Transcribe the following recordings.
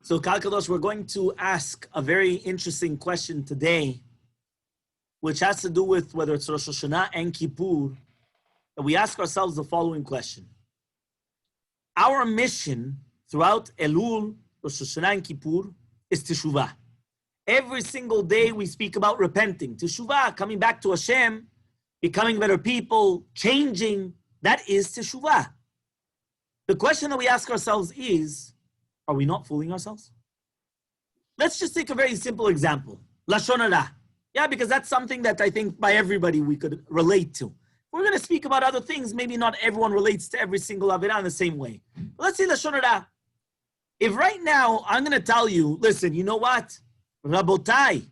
So, Kalkadosh, we're going to ask a very interesting question today, which has to do with whether it's Rosh Hashanah and Kippur. And we ask ourselves the following question. Our mission throughout Elul, Rosh Hashanah and Kippur is Teshuva. Every single day we speak about repenting. Teshuva, coming back to Hashem, becoming better people, changing. That is Teshuva. The question that we ask ourselves is, are we not fooling ourselves? Let's just take a very simple example. Lashon Hara. Yeah, because that's something that I think by everybody we could relate to. We're going to speak about other things. Maybe not everyone relates to every single Avirah in the same way. But let's say Lashon Hara. If right now I'm going to tell you, listen, you know what? Rabotai,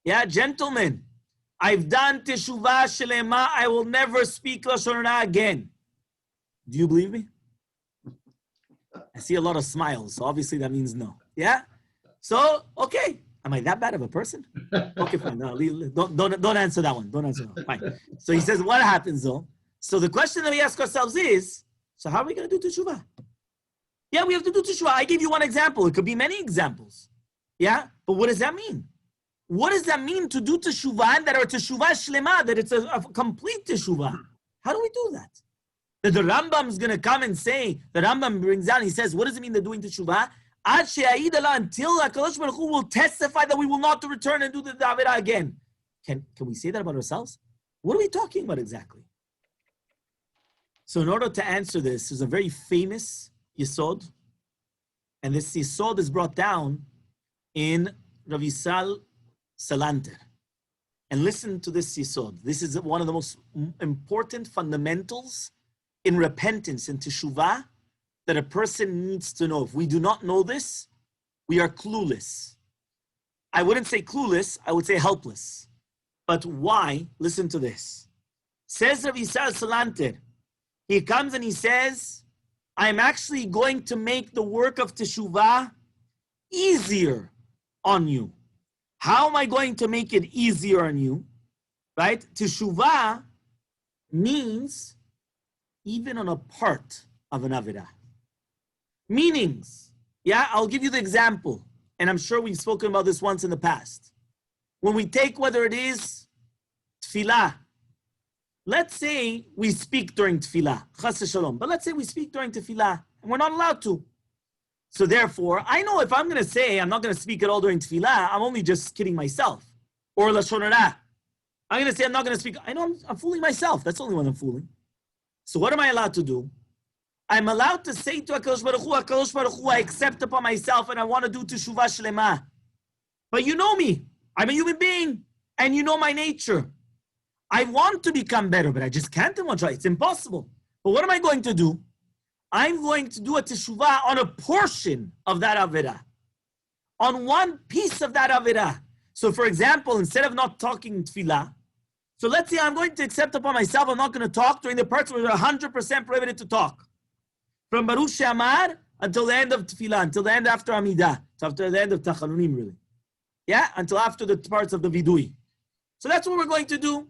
yeah, gentlemen, I've done Teshuvah Shelema. I will never speak Lashon Hara again. Do you believe me? I see a lot of smiles, so obviously that means no. Yeah? So, okay. Am I that bad of a person? Okay, fine. No, don't answer that one. Don't answer that one. Fine. So he says, what happens though? So the question that we ask ourselves is, so how are we going to do Teshuvah? Yeah, we have to do Teshuvah. I gave you one example. It could be many examples. Yeah? But what does that mean? What does that mean to do Teshuvah that are Teshuvah Shlema, that it's a complete Teshuvah? How do we do that? That the Rambam is going to come and say, the Rambam brings down, he says, what does it mean they're doing Teshuvah? Until HaKadosh Baruch Hu will testify that we will not return and do the Avirah again. Can we say that about ourselves? What are we talking about exactly? So in order to answer this, there's a very famous Yesod, and this Yesod is brought down in Rav Yisrael Salanter. And listen to this Yesod. This is one of the most important fundamentals in repentance and Teshuvah that a person needs to know. If we do not know this, we are clueless. I wouldn't say clueless, I would say helpless. But why? Listen to this. Says Rav Yisrael Salanter, he comes and he says, I'm actually going to make the work of Teshuvah easier on you. How am I going to make it easier on you? Right? Teshuvah means even on a part of an Avirah. Meanings. Yeah, I'll give you the example. And I'm sure we've spoken about this once in the past. When we take whether it is tefillah. Let's say we speak during tefillah. Chas v'shalom. But let's say we speak during tefillah. And we're not allowed to. So therefore, I know if I'm going to say I'm not going to speak at all during tefillah, I'm only just kidding myself. Or Lashon Hara. I'm going to say I'm not going to speak. I know I'm fooling myself. That's the only one I'm fooling. So what am I allowed to do? I'm allowed to say to HaKadosh Baruch Hu, I accept upon myself and I want to do Teshuvah Shlema. But you know me. I'm a human being. And you know my nature. I want to become better, but I just can't in one try. It's impossible. But what am I going to do? I'm going to do a Teshuvah on a portion of that Avirah. On one piece of that Avirah. So for example, instead of not talking Tefillah, so let's say I'm going to accept upon myself, I'm not going to talk during the parts where we're 100% prohibited to talk. From Baruch She'amar until the end of Tefillah, until the end after Amidah, so after the end of Tachanunim really. Yeah, until after the parts of the Vidui. So that's what we're going to do.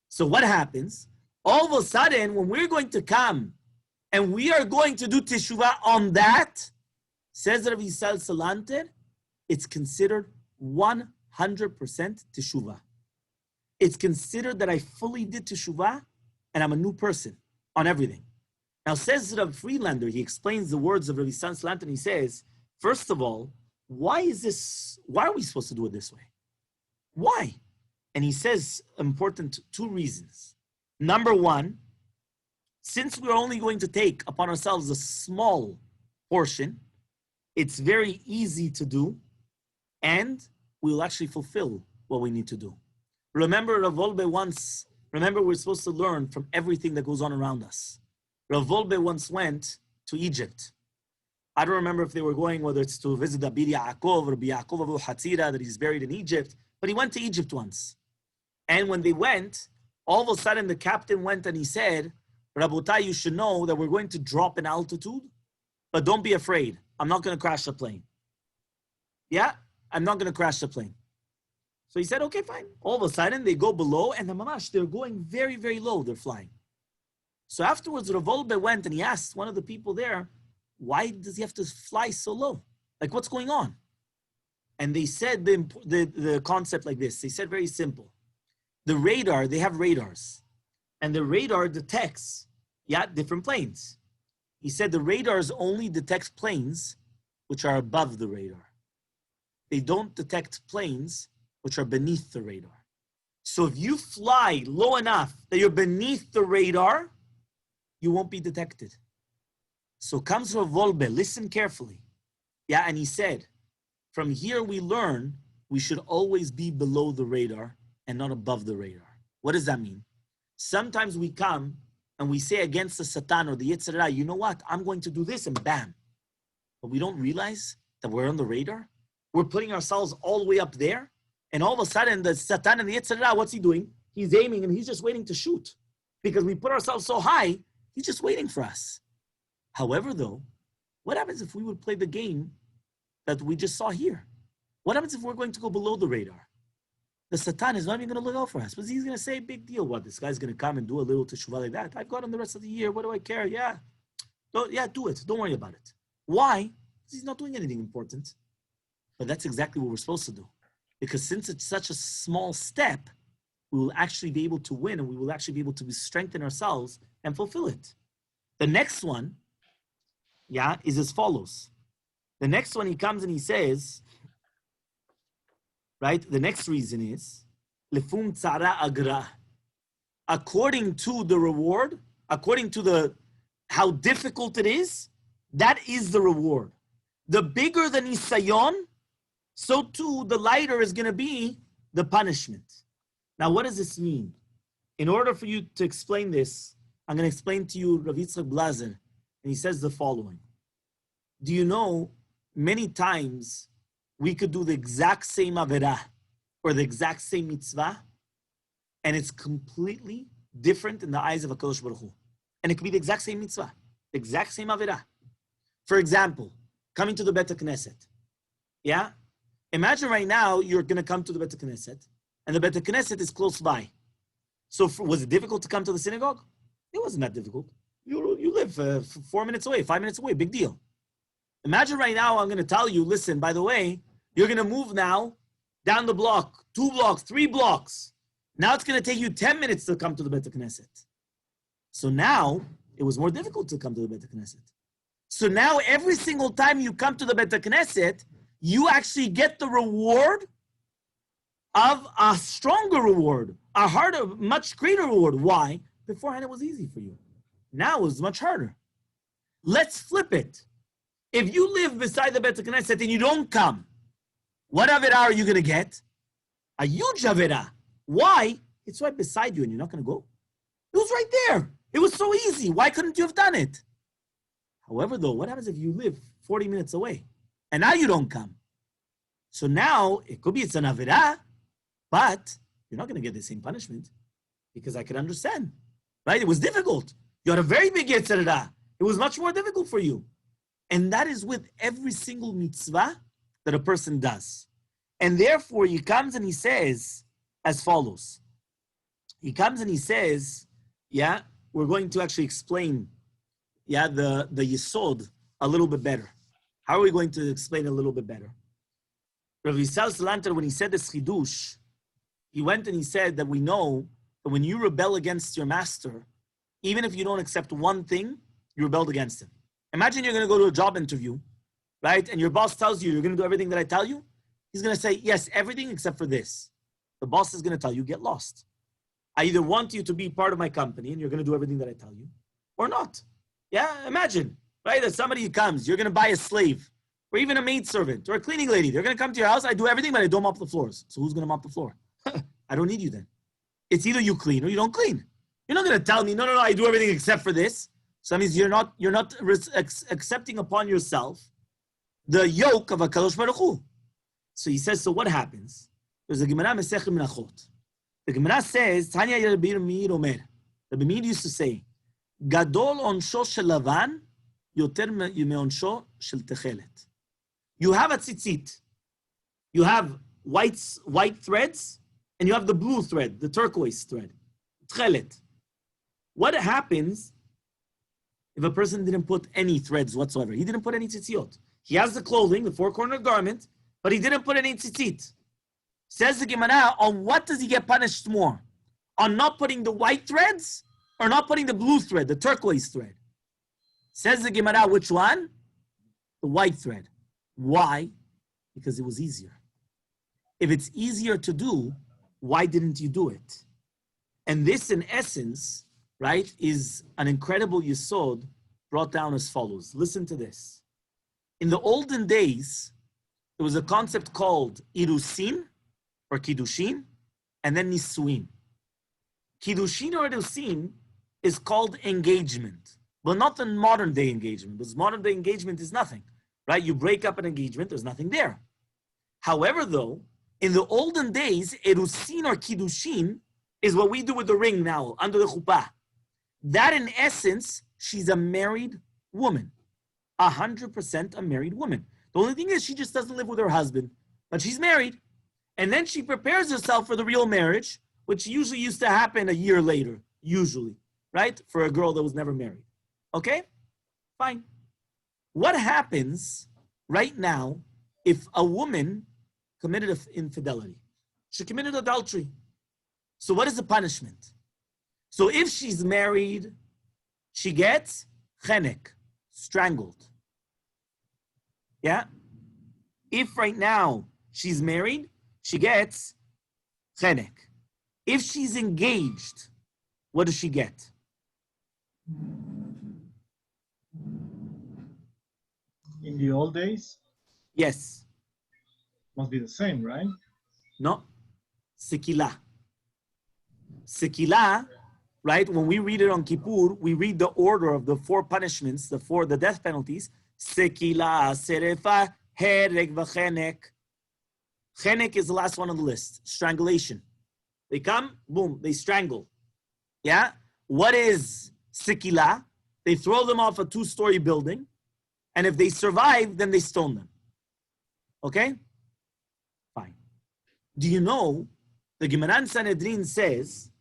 So what happens? All of a sudden, when we're going to come and we are going to do Teshuvah on that, says Rav Yisrael Salanter, it's considered 100% Teshuvah. It's considered that I fully did Teshuvah and I'm a new person on everything. Now says Rav Friedlander, he explains the words of Rav Yisrael Salanter and he says, first of all, why are we supposed to do it this way? Why? And he says important two reasons. Number one, since we're only going to take upon ourselves a small portion, it's very easy to do and we'll actually fulfill what we need to do. Remember Rav Wolbe once, we're supposed to learn from everything that goes on around us. Rav Wolbe once went to Egypt. I don't remember if they were going, whether it's to visit Abir Yaakov or Yaakov Abu Hatzira, that he's buried in Egypt, but he went to Egypt once. And when they went, all of a sudden the captain went and he said, Rabotai, you should know that we're going to drop in altitude, but don't be afraid. I'm not going to crash the plane. Yeah, I'm not going to crash the plane. So he said, okay, fine. All of a sudden they go below and the mamash, they're going very, very low. They're flying. So afterwards, Rav Wolbe went and he asked one of the people there, why does he have to fly so low? Like, what's going on? And they said the concept like this. They said very simple. The radar, they have radars. And the radar detects, different planes. He said the radars only detect planes which are above the radar. They don't detect planes which are beneath the radar. So if you fly low enough that you're beneath the radar, you won't be detected. So comes Rav Wolbe, listen carefully. And he said, from here we learn we should always be below the radar and not above the radar. What does that mean? Sometimes we come and we say against the Satan or the Yetzer Hara, you know what? I'm going to do this, and bam. But we don't realize that we're on the radar. We're putting ourselves all the way up there. And all of a sudden, the Satan and the Yetzer Hara, what's he doing? He's aiming and he's just waiting to shoot. Because we put ourselves so high, he's just waiting for us. However, though, what happens if we would play the game that we just saw here? What happens if we're going to go below the radar? The Satan is not even going to look out for us, but he's going to say, big deal. What, this guy's going to come and do a little Teshuva like that? I've got him the rest of the year. What do I care? Do it. Don't worry about it. Why? Because he's not doing anything important. But that's exactly what we're supposed to do. Because since it's such a small step, we will actually be able to win, and we will actually be able to strengthen ourselves and fulfill it. The next one, is as follows. The next one, he comes and he says, right? The next reason is, lefum tzara agra. According to the reward, according to how difficult it is, that is the reward. The bigger the nisayon, so too the lighter is going to be the punishment. Now, what does this mean? In order for you to explain this, I'm going to explain to you Rav Yitzchak Blazer, and he says the following. Do you know, many times we could do the exact same averah or the exact same mitzvah, and it's completely different in the eyes of HaKadosh Baruch Hu. And it could be the exact same mitzvah, the exact same averah. For example, coming to the Bet HaKnesset. Imagine right now you're going to come to the Bet HaKnesset, and the Bet HaKnesset is close by. So was it difficult to come to the synagogue? It wasn't that difficult. You live 4 minutes away, 5 minutes away, big deal. Imagine right now I'm going to tell you, listen, by the way, you're going to move now down the block, 2 blocks, 3 blocks. Now it's going to take you 10 minutes to come to the Bet HaKnesset. So now it was more difficult to come to the Bet HaKnesset. So now every single time you come to the Bet HaKnesset, you actually get the reward of a stronger reward, a harder, much greater reward. Why? Beforehand, it was easy for you. Now it's much harder. Let's flip it. If you live beside the Bet HaKnesset and you don't come, what averah are you going to get? A huge averah. Why? It's right beside you and you're not going to go. It was right there. It was so easy. Why couldn't you have done it? However, though, what happens if you live 40 minutes away and now you don't come? So now it could be it's an averah, but you're not going to get the same punishment because I could understand, right? It was difficult. You had a very big Yetzer Hara. It was much more difficult for you. And that is with every single mitzvah that a person does. And therefore, he comes and he says as follows. He comes and he says, we're going to actually explain, the Yesod a little bit better. How are we going to explain a little bit better? Rav Yisrael Salanter, when he said this chidush, he went and he said that we know that when you rebel against your master, even if you don't accept one thing, you rebelled against him. Imagine you're going to go to a job interview, right? And your boss tells you, you're going to do everything that I tell you. He's going to say, yes, everything except for this. The boss is going to tell you, get lost. I either want you to be part of my company and you're going to do everything that I tell you, or not. Imagine, right? That somebody comes, you're going to buy a slave, or even a maidservant, or a cleaning lady. They're going to come to your house. I do everything, but I don't mop the floors. So who's going to mop the floor? I don't need you then. It's either you clean or you don't clean. You're not going to tell me, no, I do everything except for this. So that means you're not accepting upon yourself the yoke of HaKadosh Baruch Hu. So he says, so what happens? There's a Gemara Mesech Menachot. The Gemara says, Tanya Rabbi Meir Omer. Rabbi Meir used to say, Gadol onsho shel lavan yoter meonsho shel techelet. You have a tzitzit. You have white threads, and you have the blue thread, the turquoise thread. Techelet. What happens if a person didn't put any threads whatsoever? He didn't put any tzitziot. He has the clothing, the four-corner garment, but he didn't put any tzitzit. Says the Gemara, on what does he get punished more? On not putting the white threads or not putting the blue thread, the turquoise thread? Says the Gemara, which one? The white thread. Why? Because it was easier. If it's easier to do, why didn't you do it? And this, in essence, right, is an incredible yesod brought down as follows. Listen to this. In the olden days, there was a concept called irusin, or kiddushin, and then nisuin. Kiddushin or irusin is called engagement, but not the modern day engagement, because modern day engagement is nothing, right? You break up an engagement, there's nothing there. However, though, in the olden days, irusin or kiddushin is what we do with the ring now, under the chuppah. That, in essence, she's a married woman, 100% a married woman. The only thing is she just doesn't live with her husband, but she's married. And then she prepares herself for the real marriage, which usually used to happen a year later, usually, right? For a girl that was never married. Okay? Fine. What happens right now if a woman committed infidelity? She committed adultery. So what is the punishment? So if she's married, she gets chenek, strangled. Yeah? If right now she's married, she gets chenek. If she's engaged, what does she get? In the old days? Yes. Must be the same, right? No. Sekila. Sekila, right? When we read it on Kippur, we read the order of the four punishments, the death penalties. Sekila, serefa, hereg, v'chenek. Chenek is the last one on the list. Strangulation. They come, boom, they strangle. Yeah? What is sekila? They throw them off a 2-story building, and if they survive, then they stone them. Okay? Fine. Do you know, the Gemara in Sanhedrin says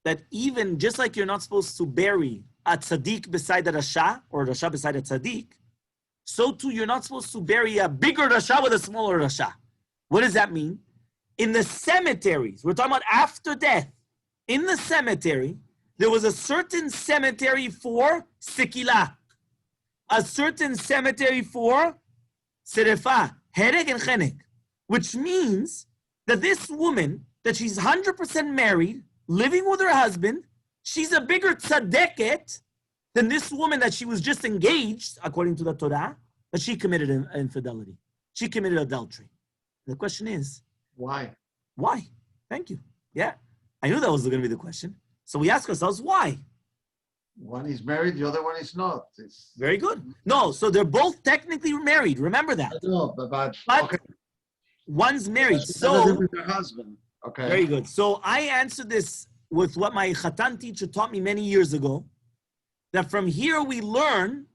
that even just like you're not supposed to bury a tzaddik beside a rasha, or a rasha beside a tzaddik, so too you're not supposed to bury a bigger rasha with a smaller rasha. What does that mean? In the cemeteries, we're talking about after death, in the cemetery, there was a certain cemetery for sekila, a certain cemetery for serefa, hereg and chenek, which means that this woman, that she's 100% married, living with her husband, she's a bigger tzadeket than this woman that she was just engaged, according to the Torah, that she committed infidelity. She committed adultery. The question is, why? Why? Thank you. Yeah, I knew that was going to be the question. So we ask ourselves, why? One is married, the other one is not. It's very good. No, so they're both technically married. Remember that. No, but okay. One's married. So with her husband. Okay. Very good. So I answered this with what my Chatan teacher taught me many years ago. That from here we learn,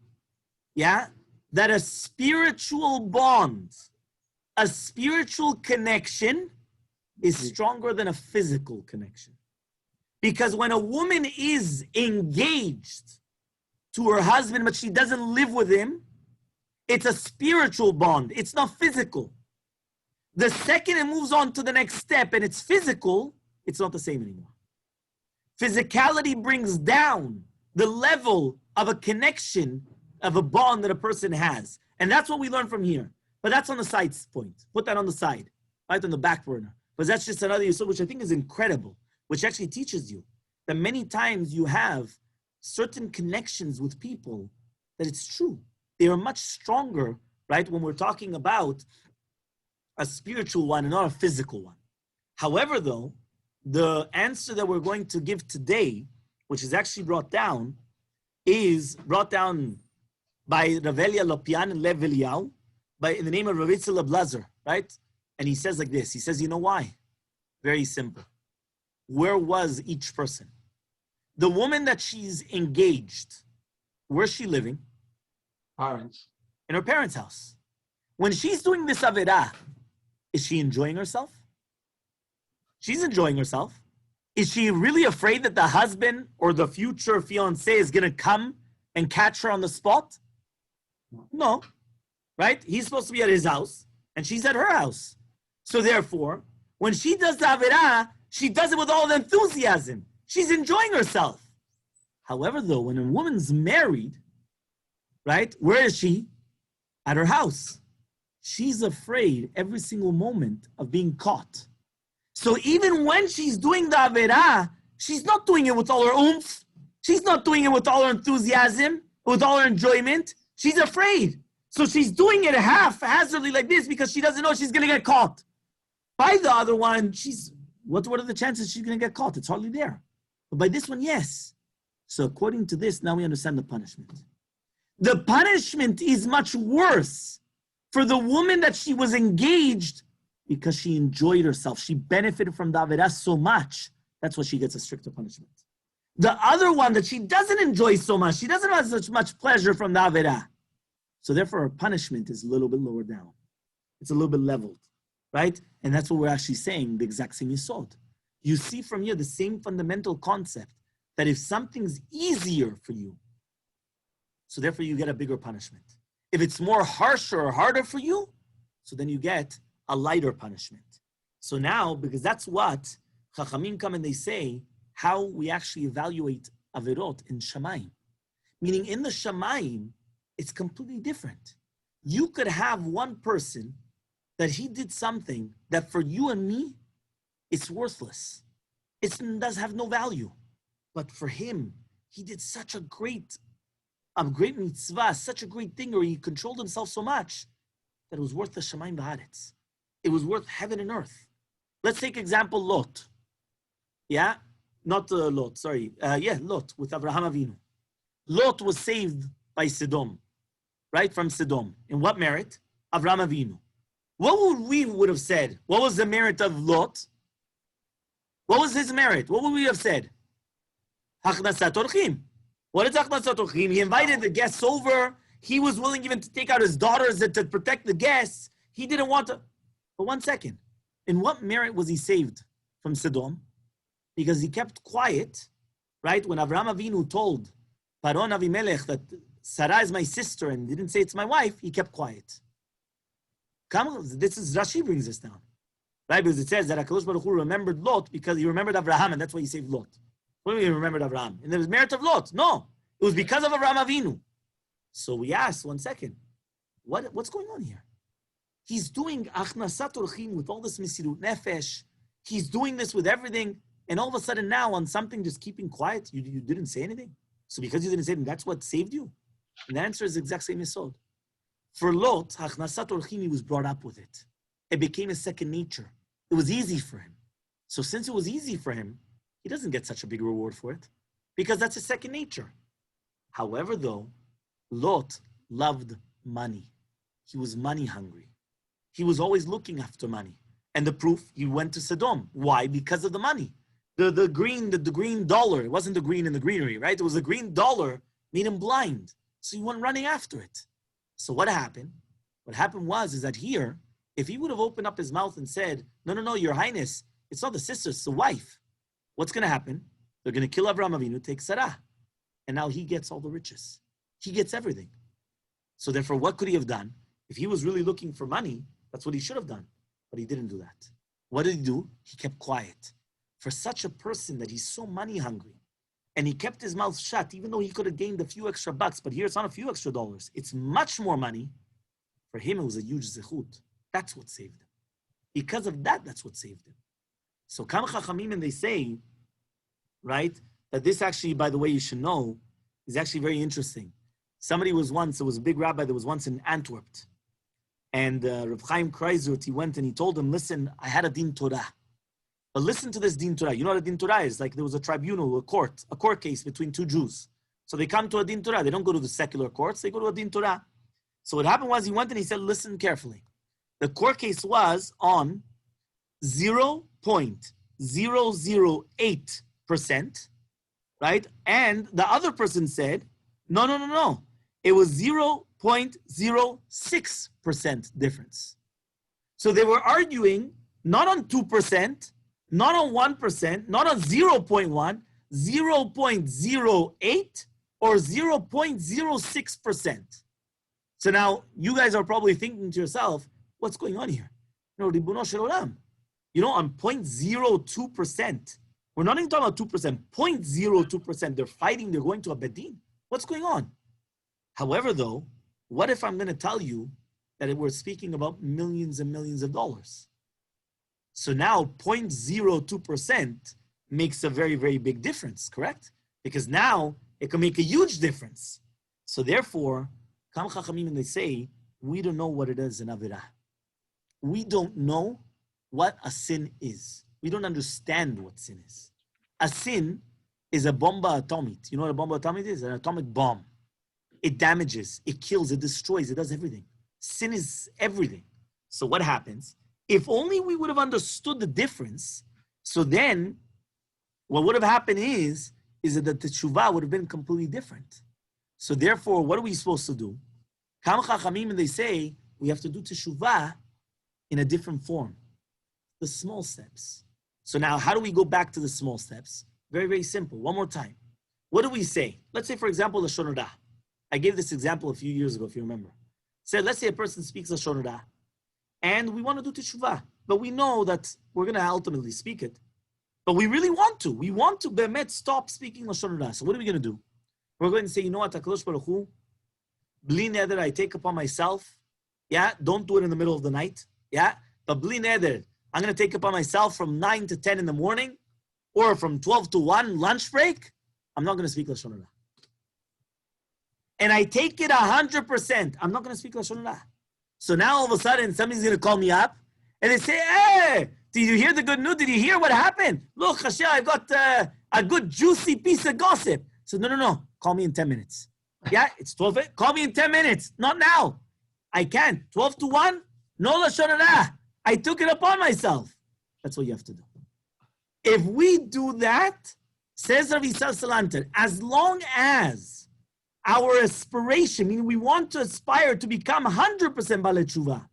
yeah, that a spiritual bond, a spiritual connection is stronger than a physical connection. Because when a woman is engaged to her husband, but she doesn't live with him, it's a spiritual bond. It's not physical. The second it moves on to the next step and it's physical, it's not the same anymore. Physicality brings down the level of a connection, of a bond that a person has. And that's what we learn from here. But that's on the side point. Put that on the side, right on the back burner. But that's just another yesod, which I think is incredible, which actually teaches you that many times you have certain connections with people that it's true. They are much stronger, right, when we're talking about a spiritual one and not a physical one. However, though, the answer that we're going to give today, which is actually brought down, is brought down by Rav Elia Lopian and Lev Eliyahu, in the name of Rav Yisrael Salanter, right? And he says like this, he says, you know why? Very simple. Where was each person? The woman that she's engaged, where's she living? Parents. In her parents' house. When she's doing this Avirah, is she enjoying herself? She's enjoying herself. Is she really afraid that the husband or the future fiancé is going to come and catch her on the spot? No. right? He's supposed to be at his house, and she's at her house. So therefore, when she does the Avirah, she does it with all the enthusiasm. She's enjoying herself. However, though, when a woman's married, right, where is she? At her house. She's afraid every single moment of being caught. So even when she's doing the Avirah, she's not doing it with all her oomph. She's not doing it with all her enthusiasm, with all her enjoyment. She's afraid. So she's doing it haphazardly like this because she doesn't know she's going to get caught. By the other one, what are the chances she's going to get caught? It's hardly there. But by this one, yes. So according to this, now we understand the punishment. The punishment is much worse for the woman that she was engaged because she enjoyed herself. She benefited from the Avirah so much. That's why she gets a stricter punishment. The other one that she doesn't enjoy so much, she doesn't have such much pleasure from the Avirah. So therefore, her punishment is a little bit lower down. It's a little bit leveled, right? And that's what we're actually saying, the exact same yesod. You see from here the same fundamental concept that if something's easier for you, so therefore you get a bigger punishment. If it's more harsher or harder for you, so then you get a lighter punishment. So now, because that's what Chachamim come and they say, how we actually evaluate Avirot in Shamayim. Meaning in the Shamayim, it's completely different. You could have one person that he did something that for you and me, it's worthless. It does have no value. But for him, he did such a great mitzvah, such a great thing, or he controlled himself so much that it was worth the Shamayim v'Haaretz. It was worth heaven and earth. Let's take example Lot. Yeah? Not Lot, sorry. Lot with Avraham Avinu. Lot was saved by Sodom, right? From Sodom. In what merit? Avraham Avinu. What would have said? What was the merit of Lot? What was his merit? What would we have said? Hachnasat orchim. What is Hachnasat orchim? He invited the guests over. He was willing even to take out his daughters to protect the guests. He didn't want to. But 1 second. In what merit was he saved from Sodom? Because he kept quiet, right? When Avraham Avinu told Paron Avimelech that Sarah is my sister and didn't say it's my wife, he kept quiet. This is Rashi brings this down, right? Because it says that HaKadosh Baruch Hu remembered Lot because he remembered Avraham, and that's why he saved Lot. What do you mean he remembered Avraham? And there was merit of Lot. No, it was because of Avraham Avinu. So we asked, 1 second, what's going on here? He's doing Achnasat Orchim with all this Mesirut Nefesh. He's doing this with everything. And all of a sudden now on something just keeping quiet, you didn't say anything. So because you didn't say anything, that's what saved you? And the answer is the exact same yesod. For Lot, Achnasat Orchim, he was brought up with it. It became a second nature. It was easy for him. So since it was easy for him, he doesn't get such a big reward for it because that's his second nature. However, though, Lot loved money. He was money hungry. He was always looking after money. And the proof, he went to Sodom. Why? Because of the money. The green dollar, it wasn't the green in the greenery, right? It was the green dollar made him blind. So he went running after it. So what happened? What happened was that here, if he would have opened up his mouth and said, no, your highness, it's not the sister, it's the wife. What's going to happen? They're going to kill Avraham Avinu, take Sarah. And now he gets all the riches. He gets everything. So therefore, what could he have done? If he was really looking for money, that's what he should have done. But he didn't do that. What did he do? He kept quiet. For such a person that he's so money hungry, and he kept his mouth shut, even though he could have gained a few extra bucks, but here it's not a few extra dollars. It's much more money. For him, it was a huge zechut. That's what saved him. Because of that, that's what saved him. So Kam Chachamim, and they say, right, that this actually, by the way, you should know, is actually very interesting. Somebody was once, there was a big rabbi that was once in Antwerp. And Rav Chaim Kreizert, he went and he told him, listen, I had a din Torah. But listen to this din Torah. You know what a din Torah is? Like there was a tribunal, a court case between two Jews. So they come to a din Torah. They don't go to the secular courts. They go to a din Torah. So what happened was he went and he said, listen carefully. The court case was on 0.008%, right? And the other person said, no. It was 0.06% difference. So they were arguing not on 2%, not on 1%, not on 0.1, 0.08 or 0.06%. So now you guys are probably thinking to yourself, what's going on here? Ribono shel olam. On 0.02%, we're not even talking about 2%, 0.02%, they're fighting, they're going to a bedin. What's going on? However, though, what if I'm going to tell you that we're speaking about millions and millions of dollars? So now 0.02% makes a very, very big difference, correct? Because now it can make a huge difference. So therefore, Kam Chachamim, they say, we don't know what it is in Avirah. We don't know what a sin is. We don't understand what sin is. A sin is a bomba atomit. You know what a bomba atomit is? An atomic bomb. It damages, it kills, it destroys, it does everything. Sin is everything. So what happens? If only we would have understood the difference, so then what would have happened is that the Teshuva would have been completely different. So therefore, what are we supposed to do? Kam Chachamim, they say, we have to do Teshuva in a different form. The small steps. So now, how do we go back to the small steps? Very, very simple. One more time. What do we say? Let's say, for example, Lashon Hara. I gave this example a few years ago, if you remember. So let's say a person speaks Lashon Hara, and we want to do Teshuvah, but we know that we're going to ultimately speak it. But we really want to. We want to be'emet stop speaking Lashon Hara. So what are we going to do? We're going to say, you know what, HaKadosh Baruch Hu, bli neder, I take upon myself. Yeah, don't do it in the middle of the night. Yeah, but bli neder, I'm going to take upon myself from 9 to 10 in the morning, or from 12 to 1 lunch break. I'm not going to speak Lashon Hara. And I take it 100%. I'm not going to speak Lashon Hara. So now all of a sudden, somebody's going to call me up, and they say, hey, did you hear the good news? Did you hear what happened? Look, Hashem, I got a good juicy piece of gossip. So no. Call me in 10 minutes. Yeah, it's 12. Call me in 10 minutes. Not now. I can't. 12 to 1? No Lashon Hara. I took it upon myself. That's what you have to do. If we do that, says Rav Yisrael Salanter, as long as our aspiration, meaning we want to aspire to become 100% Balei Tshuva,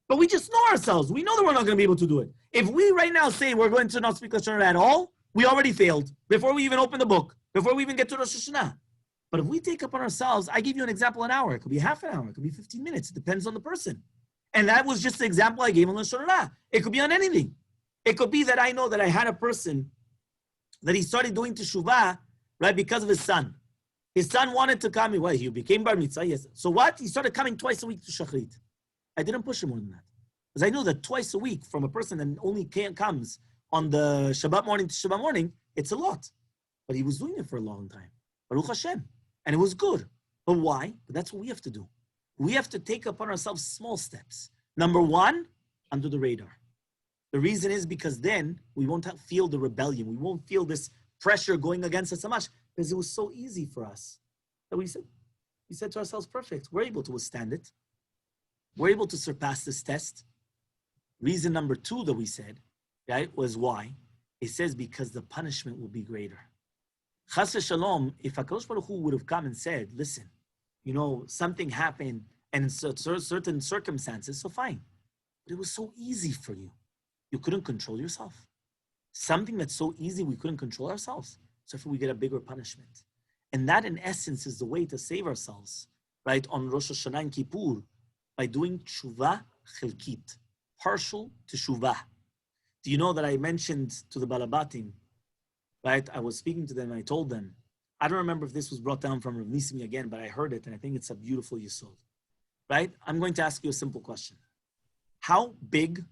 but we just know ourselves. We know that we're not going to be able to do it. If we right now say we're going to not speak Lashon Hara at all, we already failed before we even open the book, before we even get to Rosh Hashanah. But if we take upon ourselves, I give you an example, an hour. It could be half an hour. It could be 15 minutes. It depends on the person. And that was just the example I gave on Lashon Hara. It could be on anything. It could be that I know that I had a person that he started doing Teshuvah, right, because of his son. His son wanted to come. Well, he became Bar Mitzvah, yes. So what? He started coming twice a week to Shachrit. I didn't push him more than that. Because I know that twice a week from a person that only comes on the Shabbat morning to Shabbat morning, it's a lot. But he was doing it for a long time. Baruch Hashem. And it was good. But why? But that's what we have to do. We have to take upon ourselves small steps. Number one, under the radar. The reason is because then we won't feel the rebellion. We won't feel this pressure going against us so much because it was so easy for us that we said to ourselves, perfect. We're able to withstand it. We're able to surpass this test. Reason number two that we said, right, was why? It says because the punishment will be greater. Chas v'shalom, if HaKadosh Baruch Hu would have come and said, listen, something happened and in certain circumstances, so fine. But it was so easy for you. You couldn't control yourself. Something that's so easy, we couldn't control ourselves. So if we get a bigger punishment. And that, in essence, is the way to save ourselves, right, on Rosh Hashanah and Kippur, by doing Teshuvah Chelkit, partial Teshuvah. Do you know that I mentioned to the Balabatim, right, I was speaking to them and I told them, I don't remember if this was brought down from Rav Nisimi again, but I heard it and I think it's a beautiful yesod, right? I'm going to ask you a simple question. How big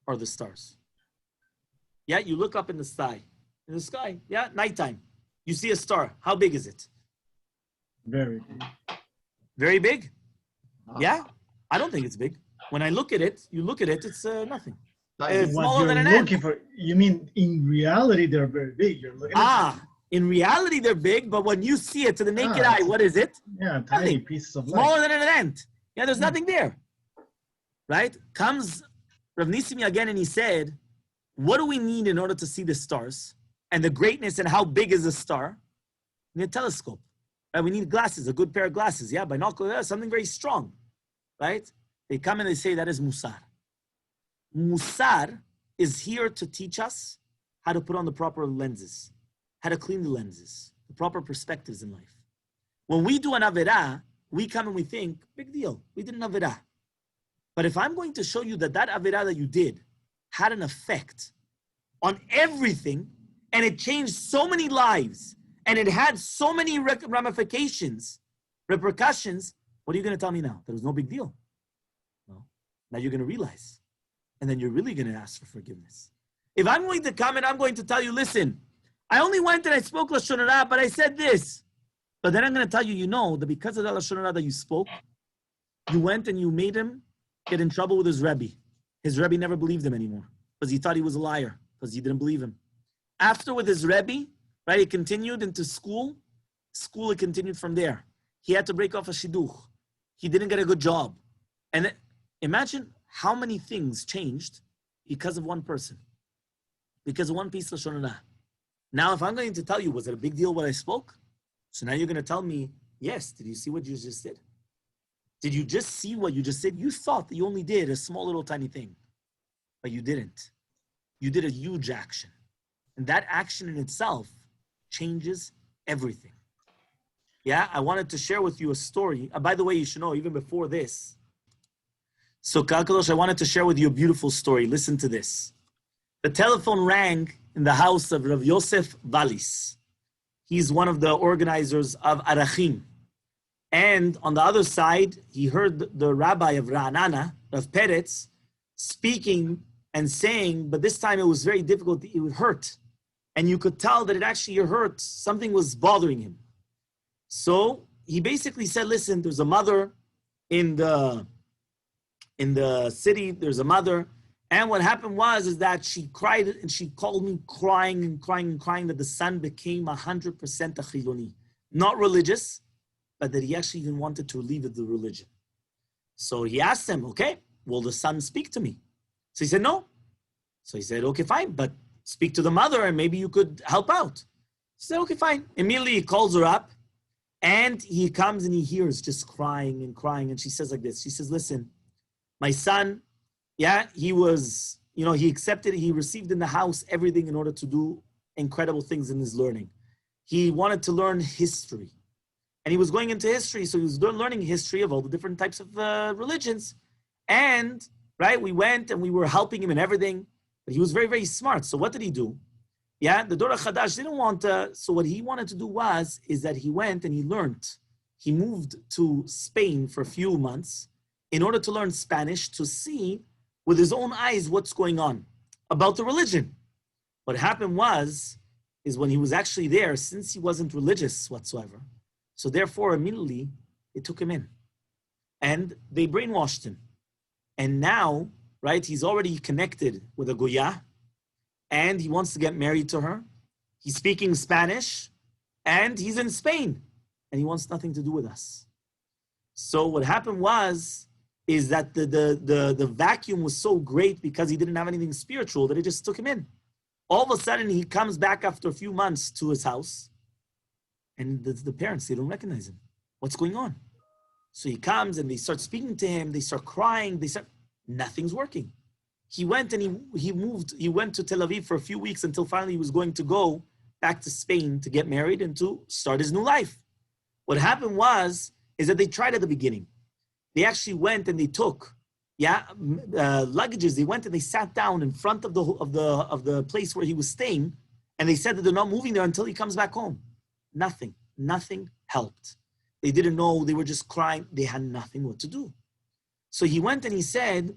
are the stars? Yeah, you look up in the sky. In the sky, yeah, nighttime. You see a star. How big is it? Very big. Very big? Yeah? I don't think it's big. When I look at it, it's nothing. It's smaller than an ant. You mean in reality they're very big? You're looking at in reality they're big, but when you see it to the naked eye, what is it? Yeah, tiny pieces of light. Smaller than an ant. Yeah, there's nothing there. Right? Comes Rav Nisimi again and he said, what do we need in order to see the stars and the greatness and how big is a star? We need a telescope. Right? We need glasses, a good pair of glasses. Yeah, binoculars, something very strong. Right? They come and they say that is Musar. Musar is here to teach us how to put on the proper lenses, how to clean the lenses, the proper perspectives in life. When we do an Averah, we come and we think, big deal, we did an avirah. But if I'm going to show you that that avirah that you did had an effect on everything, and it changed so many lives, and it had so many ramifications, repercussions, what are you going to tell me now? There was no big deal. No. Now you're going to realize. And then you're really going to ask for forgiveness. If I'm going to come and I'm going to tell you, listen, I only went and I spoke Lashon Hara, but I said this. But then I'm going to tell you, you know, that because of that Lashon Hara that you spoke, you went and you made him get in trouble with his Rebbe. His Rebbe never believed him anymore because he thought he was a liar because he didn't believe him. After with his Rebbe, right, he continued into school. School, he continued from there. He had to break off a shidduch. He didn't get a good job. And imagine how many things changed because of one person. Because of one piece of Lashon Hara. Now, if I'm going to tell you, was it a big deal what I spoke? So now you're going to tell me, yes, did you see what you just did? Did you just see what you just said? You thought that you only did a small little tiny thing, but you didn't. You did a huge action. And that action in itself changes everything. Yeah, I wanted to share with you a story. By the way, you should know, even before this. So, Kalkadosh, I wanted to share with you a beautiful story. Listen to this. The telephone rang in the house of Rav Yosef Valis. He's one of the organizers of Arachim. And on the other side, he heard the rabbi of Ra'anana, Rav Peretz, speaking and saying, but this time it was very difficult, it would hurt. And you could tell that it actually hurt, something was bothering him. So he basically said, listen, there's a mother in the city, there's a mother. And what happened was that she cried and she called me crying and crying and crying that the son became 100% a Chiloni. Not religious, but that he actually even wanted to leave the religion. So he asked him, okay, will the son speak to me? So he said, no. So he said, okay, fine, but speak to the mother and maybe you could help out. He said, okay, fine. Immediately he calls her up and he comes and he hears just crying and crying. And she says like this, she says, listen, my son, yeah, he was, he accepted, he received in the house everything in order to do incredible things in his learning. He wanted to learn history. And he was going into history, so he was learning history of all the different types of religions. And, right, we went and we were helping him in everything. But he was very, very smart. So what did he do? Yeah, the Dor HaChadash didn't want to, so what he wanted to do is that he went and he learned. He moved to Spain for a few months in order to learn Spanish to see with his own eyes what's going on about the religion. What happened is when he was actually there, since he wasn't religious whatsoever, so therefore immediately they took him in and they brainwashed him. And now, right, he's already connected with a Goya and he wants to get married to her. He's speaking Spanish and he's in Spain and he wants nothing to do with us. So what happened is that the vacuum was so great because he didn't have anything spiritual that it just took him in. All of a sudden, he comes back after a few months to his house, and the parents, they don't recognize him. What's going on? So he comes and they start speaking to him, they start crying, nothing's working. He went and he went to Tel Aviv for a few weeks until finally he was going to go back to Spain to get married and to start his new life. What happened is that they tried at the beginning. They actually went and they took, luggages. They went and they sat down in front of the place where he was staying, and they said that they're not moving there until he comes back home. Nothing helped. They didn't know. They were just crying. They had nothing what to do. So he went and he said,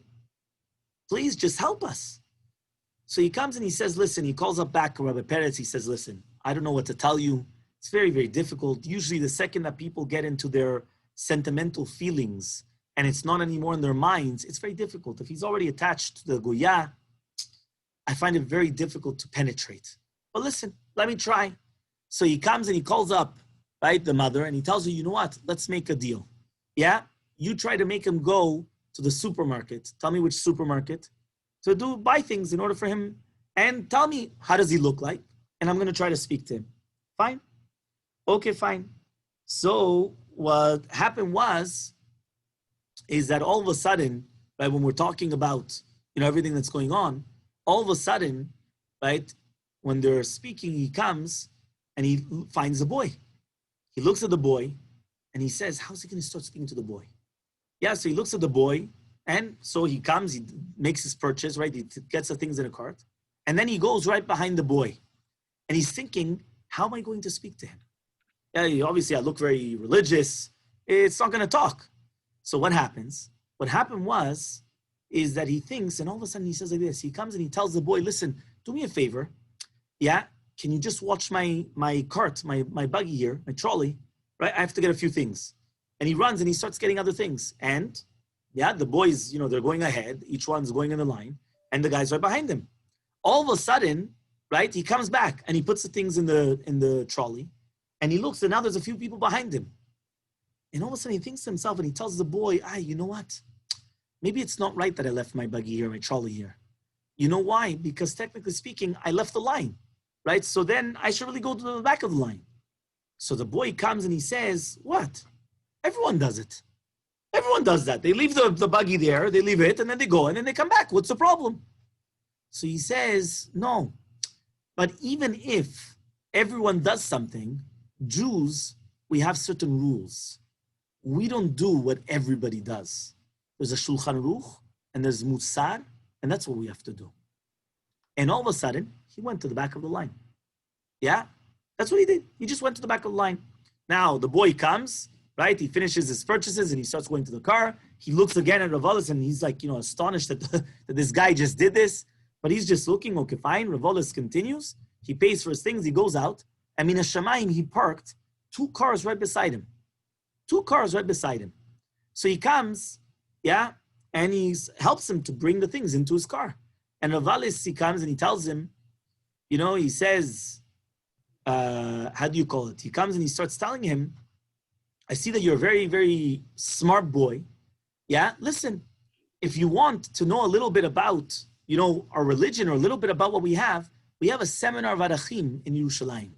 "Please just help us." So he comes and he says, "Listen." He calls up back Rabbi Peretz. He says, "Listen, I don't know what to tell you. It's very, very difficult. Usually, the second that people get into their sentimental feelings and it's not anymore in their minds, it's very difficult. If he's already attached to the Goya, I find it very difficult to penetrate. But listen, let me try." So he comes and he calls up, right, the mother, and he tells her, "You know what? Let's make a deal. Yeah, you try to make him go to the supermarket. Tell me which supermarket to buy things in order for him, and tell me how does he look like, and I'm going to try to speak to him." Fine. Okay, fine. So what happened is that all of a sudden, right, when we're talking about, everything that's going on, all of a sudden, right, when they're speaking, he comes and he finds a boy. He looks at the boy And he says, how's he going to start speaking to the boy? Yeah, so he looks at the boy, and so he comes, he makes his purchase, right? He gets the things in a cart. And then he goes right behind the boy. And he's thinking, how am I going to speak to him? Yeah, obviously, I look very religious. It's not going to talk. So what happens? What happened is that he thinks, and all of a sudden he says like this. He comes and he tells the boy, listen, do me a favor. Yeah, can you just watch my cart, my buggy here, my trolley, right? I have to get a few things. And he runs and he starts getting other things. And yeah, the boys, they're going ahead. Each one's going in the line. And the guy's right behind him. All of a sudden, right, he comes back and he puts the things in the trolley. And he looks and now there's a few people behind him. And all of a sudden he thinks to himself and he tells the boy, you know what? Maybe it's not right that I left my buggy here, my trolley here. You know why? Because technically speaking, I left the line, right? So then I should really go to the back of the line. So the boy comes and he says, what? Everyone does it. Everyone does that. They leave the buggy there, they leave it, and then they go, and then they come back. What's the problem? So he says, no. But even if everyone does something, Jews, we have certain rules. We don't do what everybody does. There's a Shulchan Aruch, and there's Musar, and that's what we have to do. And all of a sudden, he went to the back of the line. Yeah, that's what he did. He just went to the back of the line. Now, the boy comes, right? He finishes his purchases, and he starts going to the car. He looks again at Rav Yisrael, and he's like, astonished that, that this guy just did this. But he's just looking, okay, fine. Rav Yisrael continues. He pays for his things. He goes out. I mean, Hashemayim, he parked 2 cars right beside him. 2 cars right beside him. So he comes, yeah, and he helps him to bring the things into his car. And Rav Yisrael, he comes and he tells him, he says, how do you call it? He comes and he starts telling him, I see that you're a very, very smart boy. Yeah, listen, if you want to know a little bit about, our religion or a little bit about what we have a seminar of Arachim in Yerushalayim.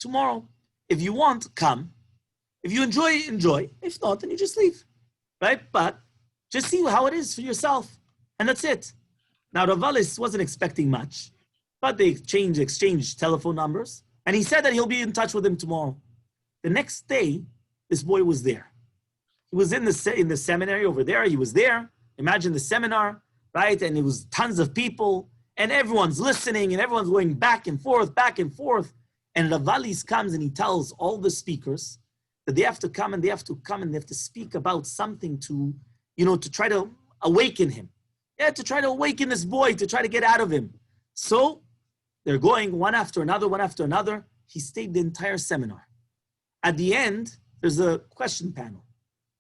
Tomorrow, if you want, come. If you enjoy. If not, then you just leave, right? But just see how it is for yourself. And that's it. Now, Rav Yisrael wasn't expecting much, but they exchanged telephone numbers. And he said that he'll be in touch with him tomorrow. The next day, this boy was there. He was in the seminary over there. He was there. Imagine the seminar, right? And it was tons of people. And everyone's listening. And everyone's going back and forth, back and forth. And Rav Yisrael comes and he tells all the speakers that they have to come and they have to speak about something to try to awaken him. Yeah, to try to awaken this boy, to try to get out of him. So they're going one after another. He stayed the entire seminar. At the end, there's a question panel.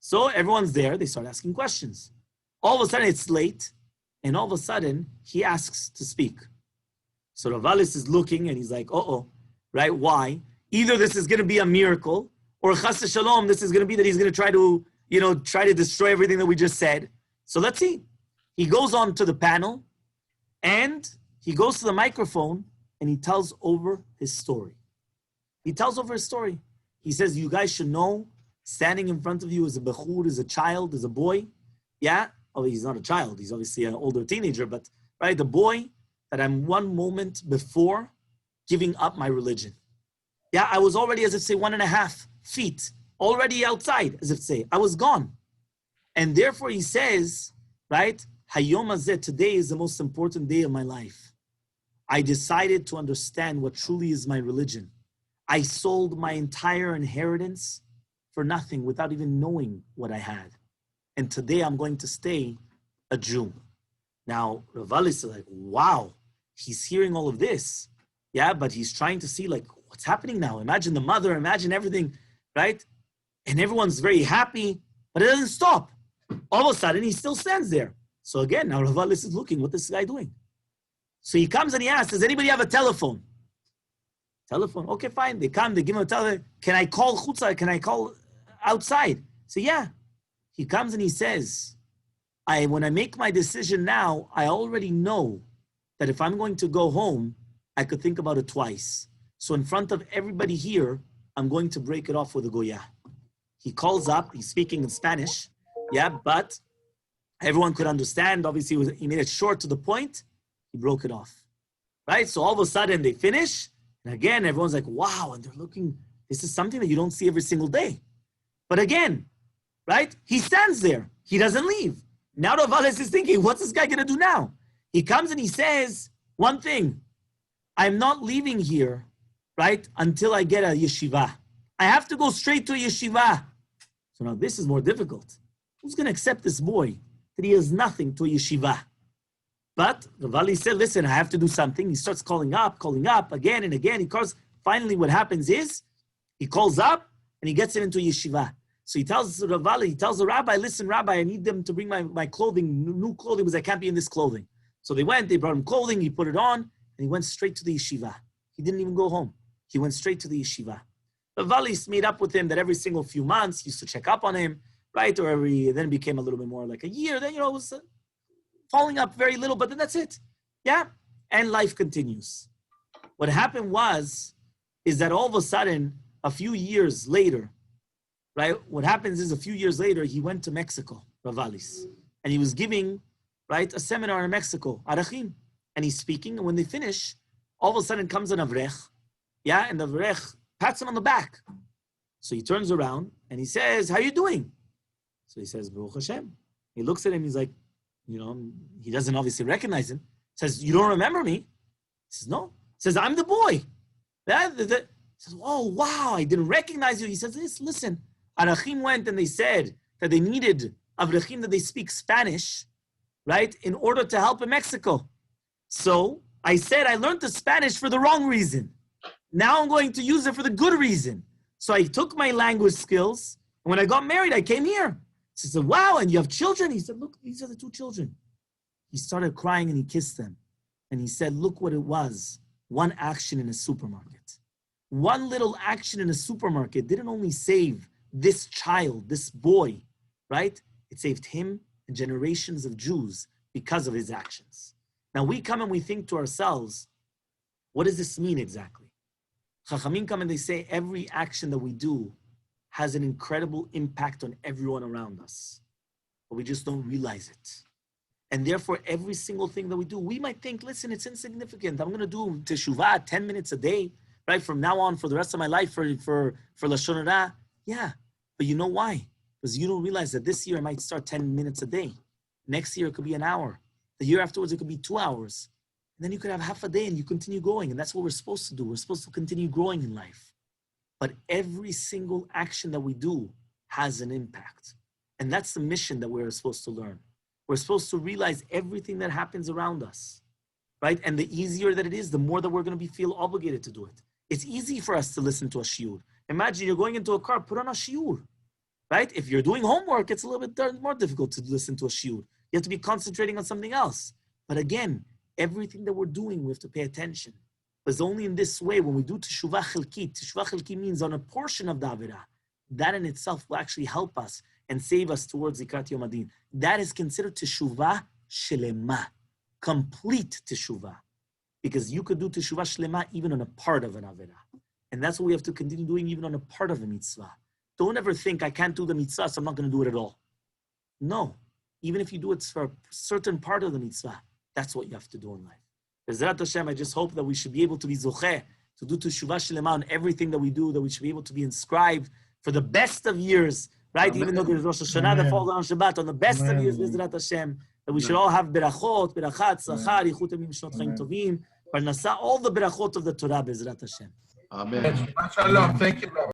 So everyone's there. They start asking questions. All of a sudden, it's late. And all of a sudden, he asks to speak. So Rav Yisrael is looking and he's like, right? Why? Either this is going to be a miracle, or chas v'shalom, this is going to be that he's going to try to destroy everything that we just said. So let's see. He goes on to the panel, and he goes to the microphone, and he tells over his story. He says, you guys should know, standing in front of you is a bechur, is a child, is a boy. Yeah? Oh, he's not a child. He's obviously an older teenager, but right, the boy that I'm one moment before giving up my religion. Yeah, I was already, as if say, 1.5 feet, already outside, as if say, I was gone. And therefore he says, right, Hayom Hazeh, today is the most important day of my life. I decided to understand what truly is my religion. I sold my entire inheritance for nothing without even knowing what I had. And today I'm going to stay a Jew. Now, Rav Yisrael is like, wow, he's hearing all of this. Yeah, but he's trying to see like, what's happening now? Imagine the mother, imagine everything, right? And everyone's very happy, but it doesn't stop. All of a sudden, he still stands there. So again, now Rav Yisrael is looking, what's this guy doing? So he comes and he asks, does anybody have a telephone? Telephone, okay, fine. They come, they give him a telephone. Can I call chutza? Can I call outside? So yeah. He comes and he says, when I make my decision now, I already know that if I'm going to go home, I could think about it twice. So in front of everybody here, I'm going to break it off with a goya. He calls up, he's speaking in Spanish, yeah, but everyone could understand. Obviously, he made it short to the point. He broke it off, right? So all of a sudden they finish. And again, everyone's like, wow. And they're looking, this is something that you don't see every single day. But again, right? He stands there. He doesn't leave. Now Rav Ales is thinking, what's this guy going to do now? He comes and he says one thing. I'm not leaving here, right, until I get a yeshiva. I have to go straight to a yeshiva. So now this is more difficult. Who's going to accept this boy that he has nothing to a yeshiva? But Rav Ales said, listen, I have to do something. He starts calling up again and again. He calls. Finally, what happens is he calls up and he gets him into a yeshiva. So he tells Rav Ales, he tells the rabbi, listen, Rabbi, I need them to bring my clothing, new clothing, because I can't be in this clothing. So they went, they brought him clothing, he put it on, and he went straight to the yeshiva. He didn't even go home. He went straight to the yeshiva. Rav Ales made up with him that every single few months, he used to check up on him, right? Or then it became a little bit more like a year. Then, it was falling up very little, but then that's it. Yeah? And life continues. What happened is that all of a sudden, a few years later, right? What happens is a few years later, he went to Mexico, Rav Ales, and he was giving, right, a seminar in Mexico, Arachim, and he's speaking, and when they finish, all of a sudden comes an Avrech, yeah, and the Avrech pats him on the back. So he turns around, and he says, how you doing? So he says, Baruch Hashem. He looks at him, he's like, he doesn't obviously recognize him. Says, you don't remember me? He says, no. He says, I'm the boy. He says, oh, wow, I didn't recognize you. He says, listen, Arachim went and they said that they needed Avrechim that they speak Spanish, right, in order to help in Mexico. So I said I learned the Spanish for the wrong reason. Now I'm going to use it for the good reason. So I took my language skills, and when I got married, I came here. She said, wow, and you have children? He said, look, these are the 2 children. He started crying and he kissed them. And he said, look what it was. One action in a supermarket. One little action in a supermarket didn't only save this child, this boy, right? It saved him and generations of Jews because of his actions. Now we come and we think to ourselves, what does this mean exactly? Chachamim come and they say every action that we do has an incredible impact on everyone around us, but we just don't realize it. And therefore, every single thing that we do, we might think, listen, it's insignificant. I'm going to do Teshuva 10 minutes a day, right? From now on for the rest of my life for Lashon Hara. Yeah, but you know why? Because you don't realize that this year I might start 10 minutes a day. Next year it could be an hour. The year afterwards it could be 2 hours. And then you could have half a day and you continue going. And that's what we're supposed to do. We're supposed to continue growing in life. But every single action that we do has an impact. And that's the mission that we're supposed to learn. We're supposed to realize everything that happens around us, right? And the easier that it is, the more that we're going to feel obligated to do it. It's easy for us to listen to a shiur. Imagine you're going into a car, put on a shiur, right? If you're doing homework, it's a little bit more difficult to listen to a shiur. You have to be concentrating on something else. But again, everything that we're doing, we have to pay attention. Because only in this way, when we do Teshuva Chelki means on a portion of the Avirah, that in itself will actually help us and save us towards Zikrat Yom Adin. That is considered Teshuva Shelema, complete Teshuva. Because you could do Teshuva Shelema even on a part of an Avirah. And that's what we have to continue doing even on a part of a mitzvah. Don't ever think, I can't do the mitzvah, so I'm not going to do it at all. No. Even if you do it for a certain part of the mitzvah, that's what you have to do in life. Bezrat Hashem, I just hope that we should be able to be zocheh, to do Teshuva Shelema on everything that we do, that we should be able to be inscribed for the best of years, right? Amen. Even though there's Rosh Hashanah that falls on Shabbat, on the best of years, Bezrat Hashem, that we should all have berachot, berachat, tzachar, yichut yamim, shnot chaim tovim, parnasa, all the berachot of the Torah, Bezrat Hashem. Amen. Shalom. Thank you, Rabbi.